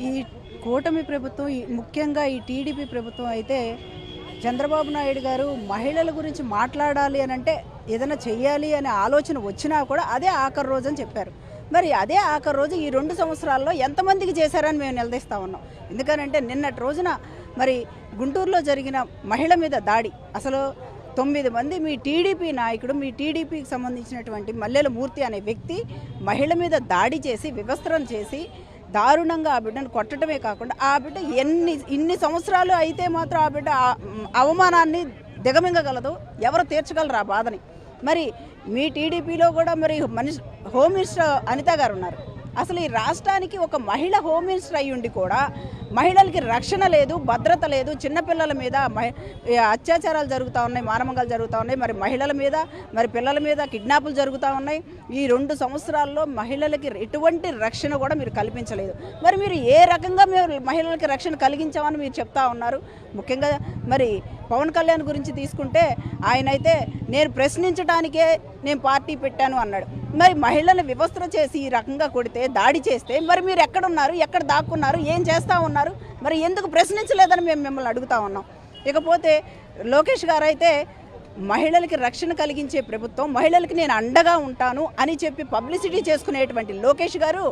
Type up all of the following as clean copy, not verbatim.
ఈ కూటమి ప్రభుత్వం ముఖ్యంగా ఈ టీడీపీ ప్రభుత్వం అయితే చంద్రబాబు నాయుడు గారు మహిళల గురించి మాట్లాడాలి అని అంటే ఏదైనా చెయ్యాలి అనే ఆలోచన వచ్చినా కూడా అదే ఆఖరి రోజు అని చెప్పారు. మరి అదే ఆఖరి రోజు ఈ 2 సంవత్సరాల్లో ఎంతమందికి చేశారని మేము నిలదీస్తూ ఉన్నాం. ఎందుకనంటే నిన్నటి రోజున మరి గుంటూరులో జరిగిన మహిళ మీద దాడి, అసలు 9 మంది మీ టీడీపీ నాయకుడు, మీ టీడీపీకి సంబంధించినటువంటి మల్లెల మూర్తి అనే వ్యక్తి మహిళ మీద దాడి చేసి వివస్త్రం చేసి దారుణంగా ఆ బిడ్డను కొట్టడమే కాకుండా ఆ బిడ్డ ఇన్ని సంవత్సరాలు అయితే మాత్రం ఆ బిడ్డ అవమానాన్ని దిగమింగగలదు, ఎవరు తీర్చగలరు ఆ బాధని. మరి మీ టీడీపీలో కూడా మరి హోమ్ మినిస్టర్ అనిత గారు ఉన్నారు. అసలు ఈ రాష్ట్రానికి ఒక మహిళ హోమ్ మినిస్టర్ అయ్యుండి కూడా మహిళలకి రక్షణ లేదు, భద్రత లేదు. చిన్నపిల్లల మీద అత్యాచారాలు జరుగుతూ ఉన్నాయి, మానవంగాలు జరుగుతూ ఉన్నాయి. మరి మహిళల మీద మరి పిల్లల మీద కిడ్నాపులు జరుగుతూ ఉన్నాయి. ఈ 2 సంవత్సరాల్లో మహిళలకి ఎటువంటి రక్షణ కూడా మీరు కల్పించలేదు. మరి మీరు ఏ రకంగా మీరు మహిళలకి రక్షణ కలిగించామని మీరు చెప్తా ఉన్నారు. ముఖ్యంగా మరి పవన్ కళ్యాణ్ గురించి తీసుకుంటే ఆయనైతే నేను ప్రశ్నించడానికే నేను పార్టీ పెట్టాను అన్నాడు. మరి మహిళలను వివస్త్ర చేసి ఈ రకంగా కొడితే, దాడి చేస్తే మరి మీరు ఎక్కడున్నారు, ఎక్కడ దాక్కున్నారు, ఏం చేస్తూ ఉన్నారు, మరి ఎందుకు ప్రశ్నించలేదని మేము మిమ్మల్ని అడుగుతా ఉన్నాం. ఇకపోతే లోకేష్ గారు అయితే మహిళలకి రక్షణ కలిగించే ప్రభుత్వం, మహిళలకి నేను అండగా ఉంటాను అని చెప్పి పబ్లిసిటీ చేసుకునేటువంటి లోకేష్ గారు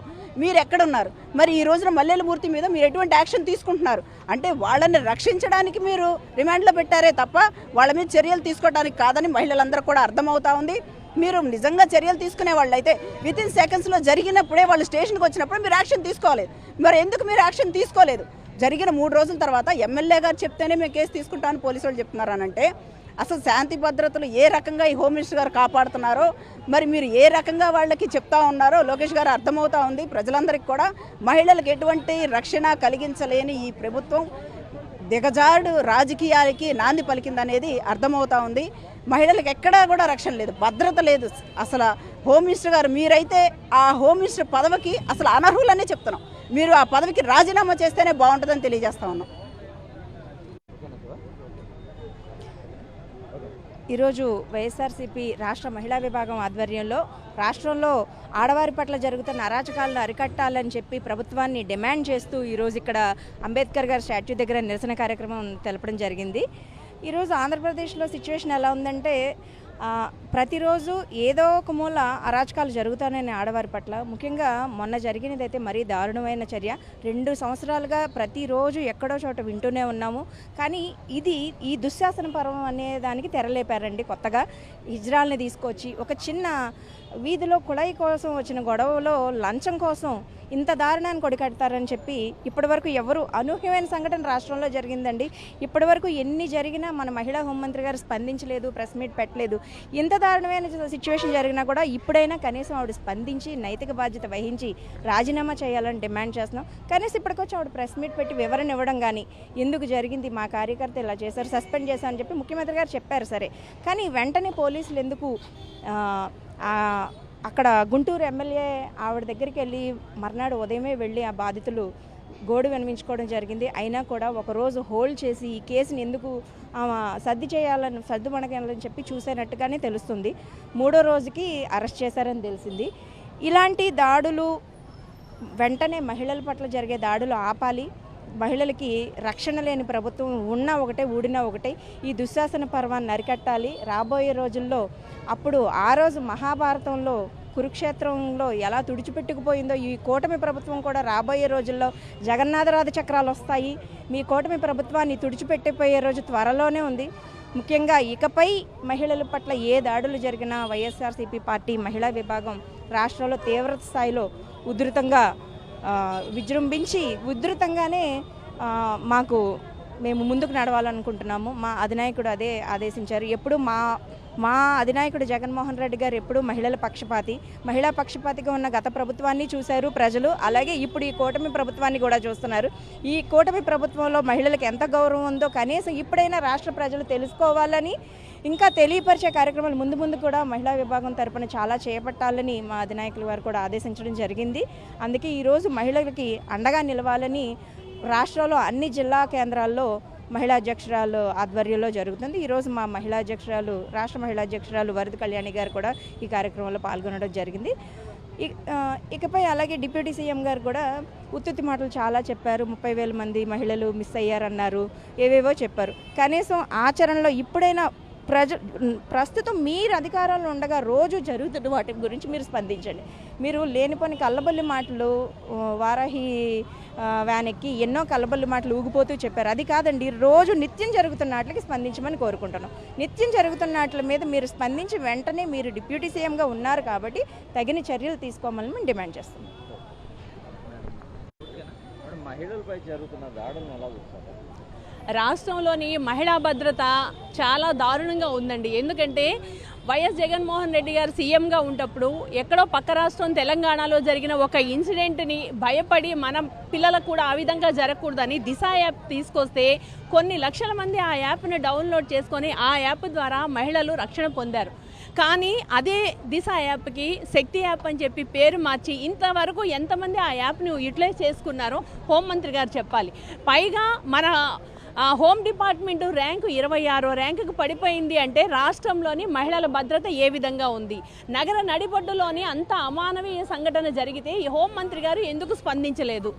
మీరు ఎక్కడున్నారు? మరి ఈ రోజున మల్లెల మూర్తి మీద మీరు ఎటువంటి యాక్షన్ తీసుకుంటున్నారు? అంటే వాళ్ళని రక్షించడానికి మీరు రిమాండ్లో పెట్టారే తప్ప వాళ్ళ మీద చర్యలు తీసుకోవడానికి కాదని మహిళలందరూ కూడా అర్థమవుతా ఉంది. మీరు నిజంగా చర్యలు తీసుకునే వాళ్ళు అయితే వితిన్ సెకండ్స్లో జరిగినప్పుడే వాళ్ళు స్టేషన్కి వచ్చినప్పుడు మీరు యాక్షన్ తీసుకోలేదు. మరి ఎందుకు మీరు యాక్షన్ తీసుకోలేదు? జరిగిన 3 రోజుల తర్వాత ఎమ్మెల్యే గారు చెప్తేనే మేము కేసు తీసుకుంటామని పోలీసు వాళ్ళు చెప్తున్నారనంటే అసలు శాంతి భద్రతలు ఏ రకంగా ఈ హోమ్ మినిస్టర్ గారు కాపాడుతున్నారో, మరి మీరు ఏ రకంగా వాళ్ళకి చెప్తా ఉన్నారో లోకేష్ గారు అర్థమవుతా ఉంది. ప్రజలందరికీ కూడా మహిళలకు ఎటువంటి రక్షణ కలిగించలేని ఈ ప్రభుత్వం దిగజాడు రాజకీయాలకి నాంది పలికిందనేది అర్థమవుతా ఉంది. మహిళలకు ఎక్కడా కూడా రక్షణ లేదు, భద్రత లేదు. అసలు హోమ్ మినిస్టర్ గారు మీరైతే ఆ హోమ్ మినిస్టర్ పదవికి అసలు అనర్హులనే చెప్తున్నాం. మీరు ఆ పదవికి రాజీనామా చేస్తేనే బాగుంటుందని తెలియజేస్తా ఉన్నాం. ఈరోజు వైఎస్ఆర్సీపీ రాష్ట్ర మహిళా విభాగం ఆధ్వర్యంలో రాష్ట్రంలో ఆడవారి పట్ల జరుగుతున్న అరాచకాలను అరికట్టాలని చెప్పి ప్రభుత్వాన్ని డిమాండ్ చేస్తూ ఈరోజు ఇక్కడ అంబేద్కర్ గారి స్టాట్యూ దగ్గర నిరసన కార్యక్రమం తెలపడం జరిగింది. ఈరోజు ఆంధ్రప్రదేశ్లో సిచ్యువేషన్ ఎలా ఉందంటే ప్రతిరోజు ఏదో ఒక మూల అరాచకాలు జరుగుతానని ఆడవారి పట్ల, ముఖ్యంగా మొన్న జరిగినదైతే మరీ దారుణమైన చర్య. 2 సంవత్సరాలుగా ప్రతిరోజు ఎక్కడో చోట వింటూనే ఉన్నాము. కానీ ఈ దుశ్శాసన పర్వం అనే దానికి తెరలేపారండి. కొత్తగా హిజ్రాల్ని తీసుకొచ్చి ఒక చిన్న వీధిలో కుళాయి కోసం వచ్చిన గొడవలో లంచం కోసం ఇంత దారుణాన్ని కొడికడతారని చెప్పి ఇప్పటివరకు ఎవరు అనూహ్యమైన సంఘటన రాష్ట్రంలో జరిగిందండి. ఇప్పటివరకు ఎన్ని జరిగినా మన మహిళా హోంమంత్రి గారు స్పందించలేదు, ప్రెస్ మీట్ పెట్టలేదు. ఇంత దారుణమైన సిచ్యువేషన్ జరిగినా కూడా ఇప్పుడైనా కనీసం ఆవిడ స్పందించి నైతిక బాధ్యత వహించి రాజీనామా చేయాలని డిమాండ్ చేస్తున్నాం. కనీసం ఇప్పటికొచ్చి ఆవిడ ప్రెస్ మీట్ పెట్టి వివరణ ఇవ్వడం కానీ, ఎందుకు జరిగింది, మా కార్యకర్త ఇలా చేశారు, సస్పెండ్ చేశారని చెప్పి ముఖ్యమంత్రి గారు చెప్పారు సరే. కానీ వెంటనే పోలీసులు ఎందుకు అక్కడ గుంటూరు ఎమ్మెల్యే ఆవిడ దగ్గరికి వెళ్ళి మర్నాడు ఉదయమే వెళ్ళి ఆ బాధితులు గోడు వినిపించుకోవడం జరిగింది. అయినా కూడా ఒకరోజు హోల్డ్ చేసి ఈ కేసుని ఎందుకు సర్దుమణగాలని చెప్పి చూసేనట్టుగానే తెలుస్తుంది. 3వ రోజుకి అరెస్ట్ చేశారని తెలిసింది. ఇలాంటి దాడులు వెంటనే మహిళల పట్ల జరిగే దాడులు ఆపాలి. మహిళలకి రక్షణ లేని ప్రభుత్వం ఉన్నా ఒకటే, ఊడినా ఒకటే. ఈ దుశ్శాసన పర్వాన్ని అరికట్టాలి. రాబోయే రోజుల్లో అప్పుడు ఆ రోజు మహాభారతంలో కురుక్షేత్రంలో ఎలా తుడిచిపెట్టుకుపోయిందో ఈ కూటమి ప్రభుత్వం కూడా రాబోయే రోజుల్లో జగన్నాథరాధ చక్రాలు వస్తాయి. మీ కూటమి ప్రభుత్వాన్ని తుడిచిపెట్టిపోయే రోజు త్వరలోనే ఉంది. ముఖ్యంగా ఇకపై మహిళల పట్ల ఏ దాడులు జరిగినా వైఎస్ఆర్సీపీ పార్టీ మహిళా విభాగం రాష్ట్రంలో తీవ్ర స్థాయిలో ఉధృతంగా విజృంభించి ఉధృతంగానే మేము ముందుకు నడవాలనుకుంటున్నాము. మా అధినాయకుడు అదే ఆదేశించారు. ఎప్పుడు మా అధినాయకుడు జగన్మోహన్ రెడ్డి గారు ఎప్పుడు మహిళా పక్షపాతిగా ఉన్న గత ప్రభుత్వాన్ని చూశారు ప్రజలు. అలాగే ఇప్పుడు ఈ కూటమి ప్రభుత్వాన్ని కూడా చూస్తున్నారు. ఈ కూటమి ప్రభుత్వంలో మహిళలకు ఎంత గౌరవం ఉందో కనీసం ఇప్పుడైనా రాష్ట్ర ప్రజలు తెలుసుకోవాలని, ఇంకా తెలియపరిచే కార్యక్రమాలు ముందు కూడా మహిళా విభాగం తరపున చాలా చేపట్టాలని మా అధినాయకుల వారు కూడా ఆదేశించడం జరిగింది. అందుకే ఈరోజు మహిళలకి అండగా నిలవాలని రాష్ట్రంలో అన్ని జిల్లా కేంద్రాల్లో మహిళా అధ్యక్షురాలు ఆధ్వర్యంలో జరుగుతుంది. ఈరోజు మా రాష్ట్ర మహిళా అధ్యక్షురాలు వరద కళ్యాణి గారు కూడా ఈ కార్యక్రమంలో పాల్గొనడం జరిగింది. ఇకపై అలాగే డిప్యూటీ సీఎం గారు కూడా ఉత్తుత్తి మాటలు చాలా చెప్పారు. 30,000 మంది మహిళలు మిస్ అయ్యారన్నారు, ఏవేవో చెప్పారు. కనీసం ఆచరణలో ఇప్పుడైనా ప్రస్తుతం మీరు అధికారంలో ఉండగా రోజు జరుగుతున్న వాటి గురించి మీరు స్పందించండి. మీరు లేనిపోని కల్లబొల్లి మాటలు వారాహి వ్యాన్ ఎక్కి ఎన్నో కల్లబొల్లి మాటలు ఊగిపోతూ చెప్పారు. అది కాదండి, రోజు నిత్యం జరుగుతున్న వాటికి స్పందించమని కోరుకుంటున్నాం. నిత్యం జరుగుతున్న వాటి మీద మీరు స్పందించి వెంటనే మీరు డిప్యూటీ సీఎంగా ఉన్నారు కాబట్టి తగిన చర్యలు తీసుకోమని మేము డిమాండ్ చేస్తున్నాం. మహిళలపై జరుగుతున్న దాడులను ఎలా చూస్తారు? రాష్ట్రంలోని మహిళా భద్రత చాలా దారుణంగా ఉందండి. ఎందుకంటే వైఎస్ జగన్మోహన్ రెడ్డి గారు సీఎంగా ఉన్నప్పుడు ఎక్కడో పక్క రాష్ట్రం తెలంగాణలో జరిగిన ఒక ఇన్సిడెంట్ని భయపడి మన పిల్లలకు కూడా ఆ విధంగా జరగకూడదని దిశ యాప్ తీసుకొస్తే కొన్ని లక్షల మంది ఆ యాప్ని డౌన్లోడ్ చేసుకొని ఆ యాప్ ద్వారా మహిళలు రక్షణ పొందారు. కానీ అదే దిశ యాప్కి శక్తి యాప్ అని చెప్పి పేరు మార్చి ఇంతవరకు ఎంతమంది ఆ యాప్ని యూటిలైజ్ చేసుకున్నారో హోంమంత్రి గారు చెప్పాలి. పైగా మన హోమ్ డిపార్ట్మెంటు ర్యాంకు 26వ ర్యాంకుకు పడిపోయింది అంటే రాష్ట్రంలోని మహిళల భద్రత ఏ విధంగా ఉంది? నగర నడిబొడ్డులోని అంత అమానవీయ సంఘటన జరిగితే ఈ హోంమంత్రి గారు ఎందుకు స్పందించలేదు?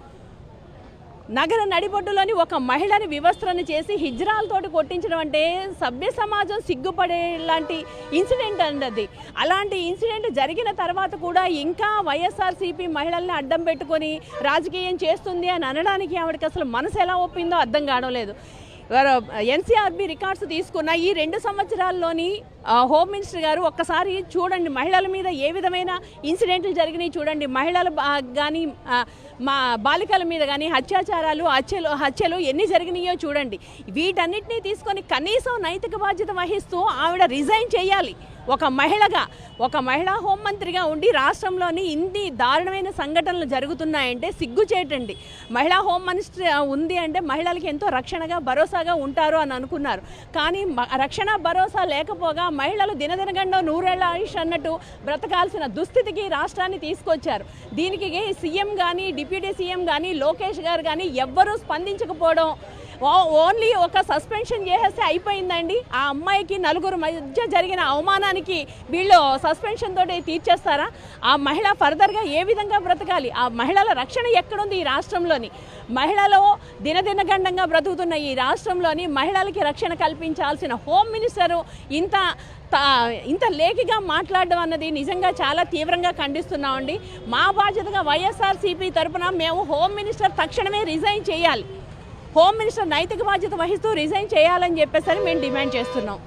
నగర నడిబొడ్డులోని ఒక మహిళని వివస్త్రను చేసి హిజ్రాలతోటి కొట్టించడం అంటే సభ్య సమాజం సిగ్గుపడే లాంటి ఇన్సిడెంట్ అండి. అలాంటి ఇన్సిడెంట్ జరిగిన తర్వాత కూడా ఇంకా వైఎస్ఆర్సీపీ మహిళల్ని అడ్డం పెట్టుకొని రాజకీయం చేస్తుంది అని అనడానికి ఆవిడకి అసలు మనసు ఎలా ఒప్పిందో అర్థం కావడం లేదు. ఎన్సీఆర్బీ రికార్డ్స్ తీసుకున్న ఈ 2 సంవత్సరాల్లోని హోమ్ మినిస్టర్ గారు ఒక్కసారి చూడండి, మహిళల మీద ఏ విధమైన ఇన్సిడెంట్లు జరిగినాయి చూడండి. మహిళలు కానీ మా బాలికల మీద కానీ అత్యాచారాలు హత్యలు ఎన్ని జరిగినాయో చూడండి. వీటన్నిటినీ తీసుకొని కనీసం నైతిక బాధ్యత వహిస్తూ ఆవిడ రిజైన్ చేయాలి. ఒక మహిళా హోంమంత్రిగా ఉండి రాష్ట్రంలోని ఇన్ని దారుణమైన సంఘటనలు జరుగుతున్నాయంటే సిగ్గుచేటండి. మహిళా హోమ్ మినిస్టర్ ఉంది అంటే మహిళలకి ఎంతో రక్షణగా భరోసాగా ఉంటారు అని అనుకున్నారు. కానీ రక్షణ భరోసా లేకపోగా మహిళలు దినదినగండం 100 ఏళ్ల ఆయుష్ అన్నట్టు బ్రతకాల్సిన దుస్థితికి రాష్ట్రాన్ని తీసుకొచ్చారు. దీనికి సీఎం కానీ డిప్యూటీ సీఎం కానీ లోకేష్ గారు కానీ ఎవ్వరూ స్పందించకపోవడం, ఓన్లీ ఒక సస్పెన్షన్ చేసేస్తే అయిపోయిందండి. ఆ అమ్మాయికి నలుగురు మధ్య జరిగిన అవమానానికి వీళ్ళు సస్పెన్షన్ తోటి తీర్చేస్తారా? ఆ మహిళ ఫర్దర్గా ఏ విధంగా బ్రతకాలి? ఆ మహిళల రక్షణ ఎక్కడుంది? ఈ రాష్ట్రంలోని మహిళలు దినదినగండంగా బ్రతుకుతున్న ఈ రాష్ట్రంలోని మహిళలకి రక్షణ కల్పించాల్సిన హోమ్ మినిస్టరు ఇంత లేఖిగా మాట్లాడడం అన్నది నిజంగా చాలా తీవ్రంగా ఖండిస్తున్నామండి. మా బాధ్యతగా వైఎస్ఆర్సీపీ తరఫున మేము హోమ్ మినిస్టర్ తక్షణమే రిజైన్ చేయాలి. హోమ్ మినిస్టర్ నైతిక బాధ్యత వహిస్తూ రిజైన్ చేయాలని చెప్పేసి మేము డిమాండ్ చేస్తున్నాం.